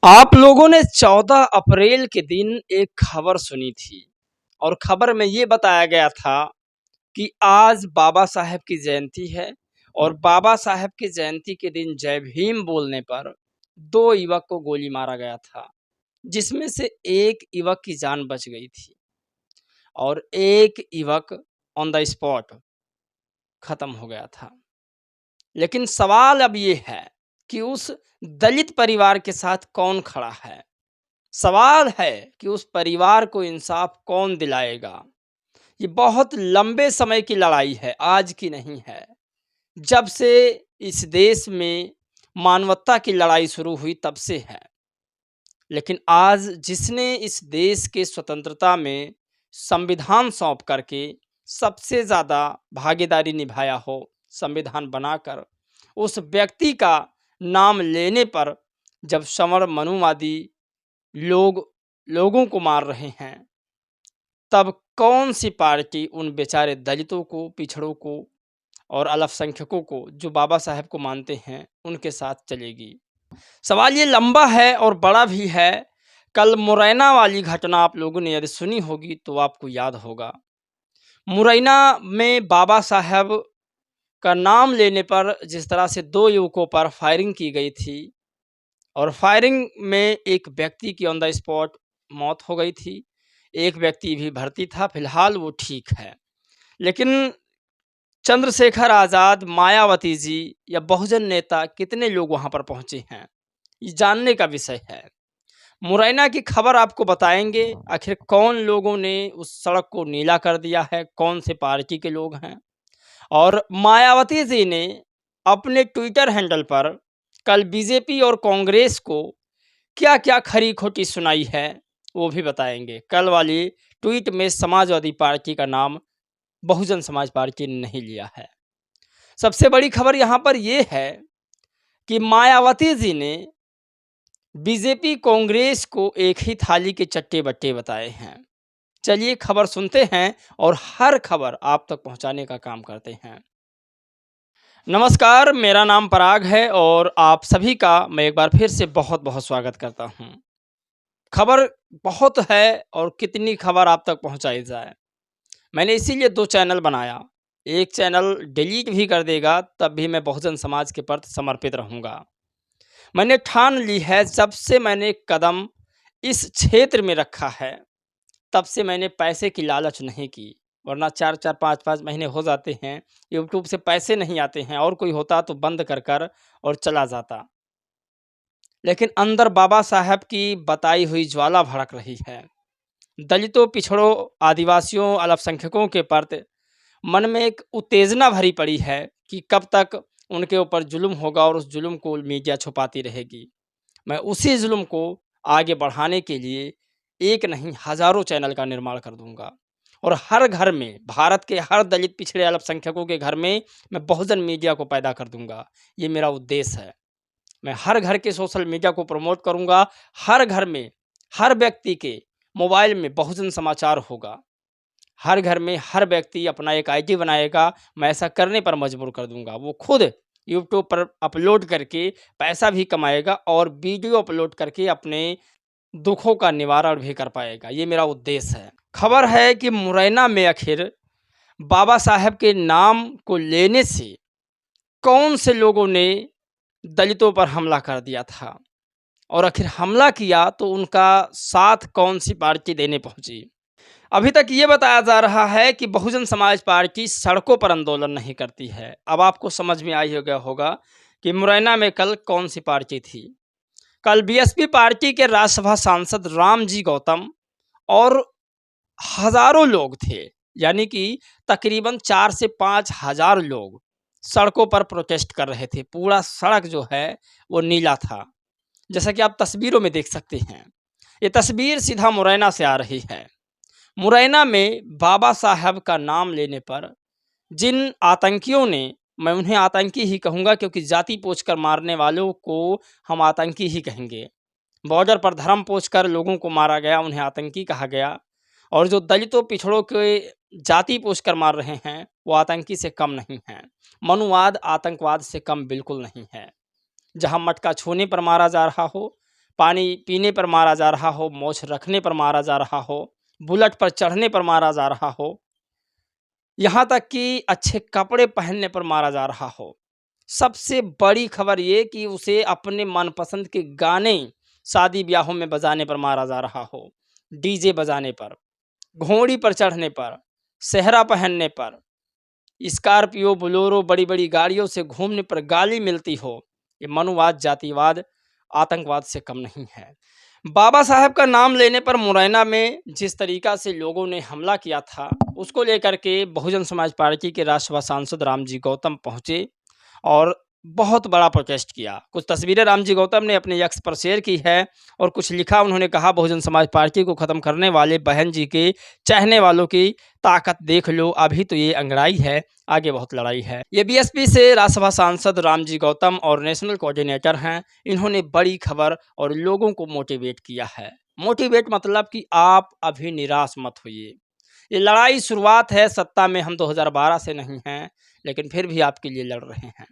आप लोगों ने 14 अप्रैल के दिन एक खबर सुनी थी और खबर में ये बताया गया था कि आज बाबा साहेब की जयंती है और बाबा साहेब की जयंती के दिन जय भीम बोलने पर 2 युवक को गोली मारा गया था, जिसमें से एक युवक की जान बच गई थी और एक युवक ऑन द स्पॉट खत्म हो गया था। लेकिन सवाल अब ये है कि उस दलित परिवार के साथ कौन खड़ा है? सवाल है कि उस परिवार को इंसाफ कौन दिलाएगा? ये बहुत लंबे समय की लड़ाई है, आज की नहीं है। जब से इस देश में मानवता की लड़ाई शुरू हुई तब से है। लेकिन आज जिसने इस देश के स्वतंत्रता में संविधान सौंप करके सबसे ज़्यादा भागीदारी निभाया हो, संविधान बनाकर, उस व्यक्ति का नाम लेने पर जब श्रवण मनुवादी लोगों को मार रहे हैं, तब कौन सी पार्टी उन बेचारे दलितों को, पिछड़ों को और अल्पसंख्यकों को जो बाबा साहेब को मानते हैं, उनके साथ चलेगी? सवाल ये लंबा है और बड़ा भी है। कल मुरैना वाली घटना आप लोगों ने यदि सुनी होगी तो आपको याद होगा। मुरैना में बाबा साहेब का नाम लेने पर जिस तरह से 2 युवकों पर फायरिंग की गई थी और फायरिंग में एक व्यक्ति की ऑन द स्पॉट मौत हो गई थी। एक व्यक्ति भी भर्ती था, फिलहाल वो ठीक है। लेकिन चंद्रशेखर आज़ाद, मायावती जी या बहुजन नेता कितने लोग वहाँ पर पहुँचे हैं, ये जानने का विषय है। मुरैना की खबर आपको बताएँगे, आखिर कौन लोगों ने उस सड़क को नीला कर दिया है, कौन से पार्टी के लोग हैं। और मायावती जी ने अपने ट्विटर हैंडल पर कल बीजेपी और कांग्रेस को क्या-क्या खरी-खोटी सुनाई है, वो भी बताएँगे। कल वाली ट्वीट में समाजवादी पार्टी का नाम बहुजन समाज पार्टी ने नहीं लिया है। सबसे बड़ी खबर यहाँ पर ये है कि मायावती जी ने बीजेपी, कांग्रेस को एक ही थाली के चट्टे-बट्टे बताए हैं। चलिए खबर सुनते हैं और हर खबर आप तक पहुँचाने का काम करते हैं। नमस्कार, मेरा नाम पराग है और आप सभी का मैं एक बार फिर से बहुत-बहुत स्वागत करता हूँ। खबर बहुत है और कितनी खबर आप तक पहुँचाई जाए। मैंने इसीलिए 2 चैनल बनाया। एक चैनल डिलीट भी कर देगा तब भी मैं बहुजन समाज के प्रति समर्पित रहूँगा। मैंने ठान ली है, जब से मैंने कदम इस क्षेत्र में रखा है, तब से मैंने पैसे की लालच नहीं की। वरना 4-4 5-5 महीने हो जाते हैं, यूट्यूब से पैसे नहीं आते हैं और कोई होता तो बंद कर और चला जाता। लेकिन अंदर बाबा साहब की बताई हुई ज्वाला भड़क रही है। दलितों, पिछड़ों, आदिवासियों, अल्पसंख्यकों के प्रति मन में एक उत्तेजना भरी पड़ी है कि कब तक उनके ऊपर जुल्म होगा और उस जुल्म को मीडिया छुपाती रहेगी। मैं उसी जुल्म को आगे बढ़ाने के लिए एक नहीं हज़ारों चैनल का निर्माण कर दूँगा और हर घर में, भारत के हर दलित, पिछड़े, अल्पसंख्यकों के घर में मैं बहुजन मीडिया को पैदा कर दूँगा। ये मेरा उद्देश्य है। मैं हर घर के सोशल मीडिया को प्रमोट करूँगा, हर घर में, हर व्यक्ति के मोबाइल में बहुजन समाचार होगा। हर घर में हर व्यक्ति अपना एक आईडी बनाएगा, मैं ऐसा करने पर मजबूर कर दूँगा। वो खुद यूट्यूब पर अपलोड करके पैसा भी कमाएगा और वीडियो अपलोड करके अपने दुखों का निवारण भी कर पाएगा। ये मेरा उद्देश्य है। खबर है कि मुरैना में आखिर बाबा साहेब के नाम को लेने से कौन से लोगों ने दलितों पर हमला कर दिया था और आखिर हमला किया तो उनका साथ कौन सी पार्टी देने पहुंची। अभी तक ये बताया जा रहा है कि बहुजन समाज पार्टी सड़कों पर आंदोलन नहीं करती है। अब आपको समझ में आई हो गया होगा कि मुरैना में कल कौन सी पार्टी थी। कल बीएसपी पार्टी के राज्यसभा सांसद रामजी गौतम और हजारों लोग थे, यानी कि तकरीबन 4 से 5 हज़ार लोग सड़कों पर प्रोटेस्ट कर रहे थे। पूरा सड़क जो है वो नीला था, जैसा कि आप तस्वीरों में देख सकते हैं। ये तस्वीर सीधा मुरैना से आ रही है। मुरैना में बाबा साहब का नाम लेने पर जिन आतंकियों ने, मैं उन्हें आतंकी ही कहूँगा क्योंकि जाति पोछकर मारने वालों को हम आतंकी ही कहेंगे। बॉर्डर पर धर्म पोछकर लोगों को मारा गया, उन्हें आतंकी कहा गया। और जो दलितों, पिछड़ों के जाति पोछकर मार रहे हैं, वो आतंकी से कम नहीं हैं। मनुवाद आतंकवाद से कम बिल्कुल नहीं है। जहाँ मटका छूने पर मारा जा रहा हो, पानी पीने पर मारा जा रहा हो, मोछ रखने पर मारा जा रहा हो, बुलेट पर चढ़ने पर मारा जा रहा हो, यहाँ तक कि अच्छे कपड़े पहनने पर मारा जा रहा हो। सबसे बड़ी खबर ये कि उसे अपने मनपसंद के गाने शादी-ब्याहों में बजाने पर मारा जा रहा हो, डीजे बजाने पर, घोड़ी पर चढ़ने पर, सेहरा पहनने पर, स्कॉर्पियो, बोलेरो बड़ी-बड़ी गाड़ियों से घूमने पर गाली मिलती हो। ये मनुवाद, जातिवाद, आतंकवाद से कम नहीं है। बाबा साहब का नाम लेने पर मुरैना में जिस तरीका से लोगों ने हमला किया था, उसको लेकर के बहुजन समाज पार्टी के राज्यसभा सांसद रामजी गौतम पहुँचे और बहुत बड़ा प्रोटेस्ट किया। कुछ तस्वीरें रामजी गौतम ने अपने एक्स पर शेयर की है और कुछ लिखा। उन्होंने कहा, बहुजन समाज पार्टी को ख़त्म करने वाले बहन जी के चाहने वालों की ताकत देख लो, अभी तो ये अंगड़ाई है, आगे बहुत लड़ाई है। ये बीएसपी से राज्यसभा सांसद रामजी गौतम और नेशनल कोऑर्डिनेटर हैं। इन्होंने बड़ी खबर और लोगों को मोटिवेट किया है। मोटिवेट मतलब कि आप अभी निराश मत होइए। ये लड़ाई शुरुआत है, सत्ता में हम 2012 से नहीं हैं, लेकिन फिर भी आपके लिए लड़ रहे हैं।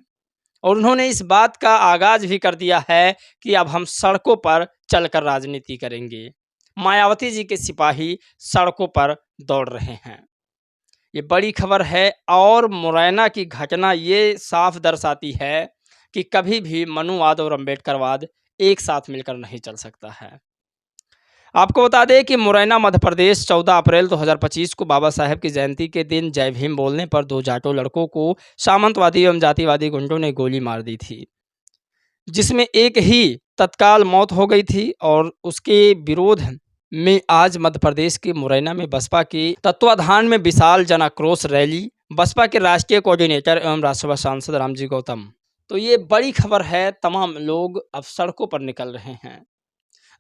और उन्होंने इस बात का आगाज़ भी कर दिया है कि अब हम सड़कों पर चलकर राजनीति करेंगे। मायावती जी के सिपाही सड़कों पर दौड़ रहे हैं। ये बड़ी खबर है और मुरैना की घटना ये साफ दर्शाती है कि कभी भी मनुवाद और अम्बेडकरवाद एक साथ मिलकर नहीं चल सकता है। आपको बता दें कि मुरैना मध्य प्रदेश 14 अप्रैल 2025 को बाबा साहेब की जयंती के दिन जय भीम बोलने पर 2 जाटो लड़कों को सामंतवादी एवं जातिवादी गुंडों ने गोली मार दी थी, जिसमें एक ही तत्काल मौत हो गई थी। और उसके विरोध में आज मध्य प्रदेश के मुरैना में बसपा के तत्वाधान में विशाल जन आक्रोश रैली, बसपा के राष्ट्रीय कोऑर्डिनेटर एवं राज्यसभा सांसद रामजी गौतम। तो ये बड़ी खबर है, तमाम लोग अब सड़कों पर निकल रहे हैं।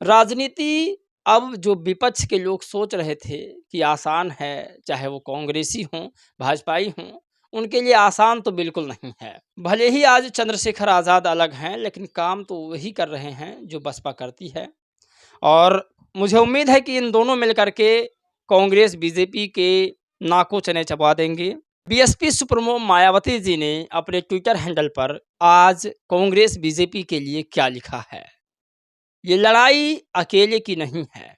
राजनीति अब जो विपक्ष के लोग सोच रहे थे कि आसान है, चाहे वो कांग्रेसी हों, भाजपाई हों, उनके लिए आसान तो बिल्कुल नहीं है। भले ही आज चंद्रशेखर आज़ाद अलग हैं, लेकिन काम तो वही कर रहे हैं जो बसपा करती है। और मुझे उम्मीद है कि इन दोनों मिलकर के कांग्रेस बीजेपी के नाकों चने चबा देंगे। बीएसपी सुप्रीमो मायावती जी ने अपने ट्विटर हैंडल पर आज कांग्रेस बीजेपी के लिए क्या लिखा है। ये लड़ाई अकेले की नहीं है,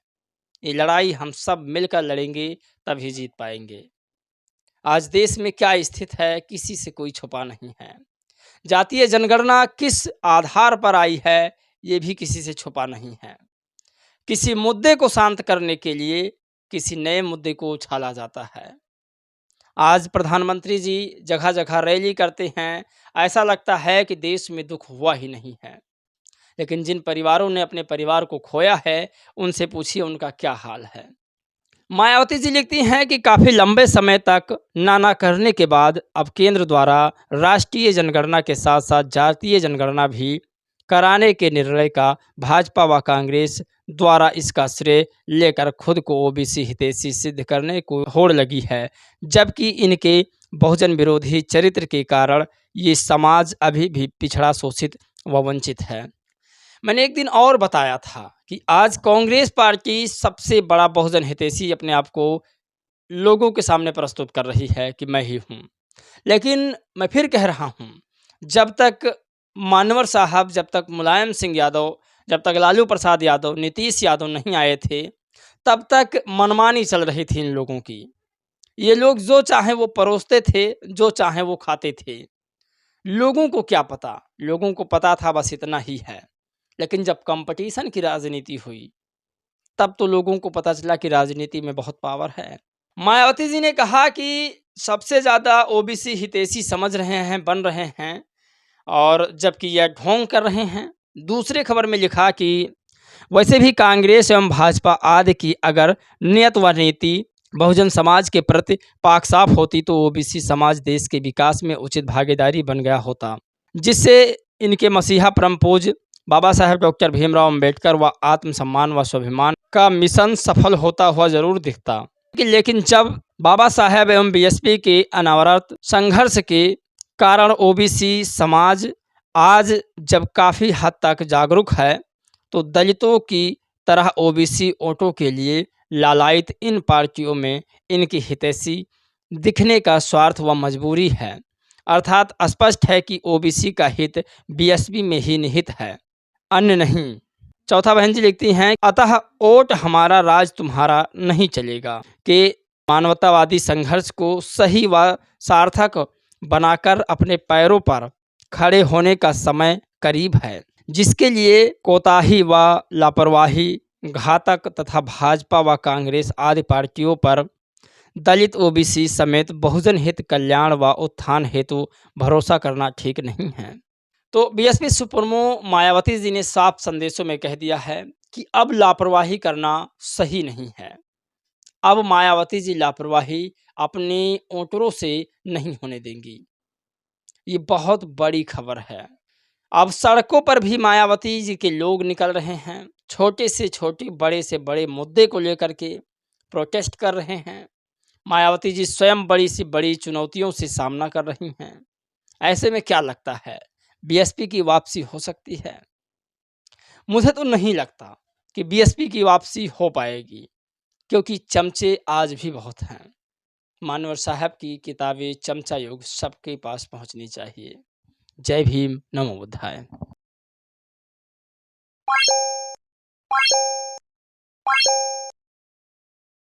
ये लड़ाई हम सब मिलकर लड़ेंगे तभी जीत पाएंगे। आज देश में क्या स्थिति है, किसी से कोई छुपा नहीं है। जातीय जनगणना किस आधार पर आई है, ये भी किसी से छुपा नहीं है। किसी मुद्दे को शांत करने के लिए किसी नए मुद्दे को उछाला जाता है। आज प्रधानमंत्री जी जगह जगह रैली करते हैं, ऐसा लगता है कि देश में दुख हुआ ही नहीं है। लेकिन जिन परिवारों ने अपने परिवार को खोया है, उनसे पूछिए उनका क्या हाल है। मायावती जी लिखती हैं कि काफ़ी लंबे समय तक नाना करने के बाद अब केंद्र द्वारा राष्ट्रीय जनगणना के साथ साथ जातीय जनगणना भी कराने के निर्णय का भाजपा व कांग्रेस द्वारा इसका श्रेय लेकर खुद को ओबीसी हितैषी सिद्ध करने को होड़ लगी है, जबकि इनके बहुजन विरोधी चरित्र के कारण ये समाज अभी भी पिछड़ा, शोषित व वंचित है। मैंने एक दिन और बताया था कि आज कांग्रेस पार्टी सबसे बड़ा बहुजन हितैषी अपने आप को लोगों के सामने प्रस्तुत कर रही है कि मैं ही हूँ। लेकिन मैं फिर कह रहा हूँ, जब तक मानवर साहब, जब तक मुलायम सिंह यादव, जब तक लालू प्रसाद यादव, नीतीश यादव नहीं आए थे, तब तक मनमानी चल रही थी इन लोगों की। ये लोग जो चाहे वो परोसते थे, जो चाहे वो खाते थे। लोगों को क्या पता, लोगों को पता था बस इतना ही है। लेकिन जब कंपटीशन की राजनीति हुई, तब तो लोगों को पता चला कि राजनीति में बहुत पावर है। मायावती जी ने कहा कि सबसे ज़्यादा ओबीसी हितैषी समझ रहे हैं, बन रहे हैं, और जबकि यह ढोंग कर रहे हैं। दूसरे खबर में लिखा कि वैसे भी कांग्रेस एवं भाजपा आदि की अगर नियत व नीति बहुजन समाज के प्रति पाक साफ होती तो ओबीसी समाज देश के विकास में उचित भागीदारी बन गया होता, जिससे इनके मसीहा परम पूज्य बाबा साहेब डॉक्टर भीमराव अंबेडकर व आत्मसम्मान व स्वाभिमान का मिशन सफल होता हुआ जरूर दिखता। लेकिन जब बाबा साहेब एवं बीएसपी के अनवरत संघर्ष के कारण ओबीसी समाज आज जब काफ़ी हद तक जागरूक है, तो दलितों की तरह ओबीसी वोटों के लिए लालायित इन पार्टियों में इनकी हितैषी दिखने का स्वार्थ व मजबूरी है। अर्थात स्पष्ट है कि ओबीसी का हित बीएसपी में ही निहित है, अन्य नहीं। चौथा बहन जी लिखती हैं, अतः वोट हमारा राज तुम्हारा नहीं चलेगा कि मानवतावादी संघर्ष को सही व सार्थक बनाकर अपने पैरों पर खड़े होने का समय करीब है, जिसके लिए कोताही व लापरवाही घातक तथा भाजपा व कांग्रेस आदि पार्टियों पर दलित ओबीसी समेत बहुजन हित कल्याण व उत्थान हेतु भरोसा करना ठीक नहीं है। तो बीएसपी सुप्रीमो मायावती जी ने साफ संदेशों में कह दिया है कि अब लापरवाही करना सही नहीं है। अब मायावती जी लापरवाही अपने वोटरों से नहीं होने देंगी। ये बहुत बड़ी खबर है। अब सड़कों पर भी मायावती जी के लोग निकल रहे हैं, छोटे से छोटे, बड़े से बड़े मुद्दे को लेकर के प्रोटेस्ट कर रहे हैं। मायावती जी स्वयं बड़ी से बड़ी चुनौतियों से सामना कर रही हैं। ऐसे में क्या लगता है, बीएसपी की वापसी हो सकती है? मुझे तो नहीं लगता कि बीएसपी की वापसी हो पाएगी, क्योंकि चमचे आज भी बहुत हैं। मानवर साहब की किताबें चमचा युग सबके पास पहुंचनी चाहिए। जय भीम, नमो बुद्धाय।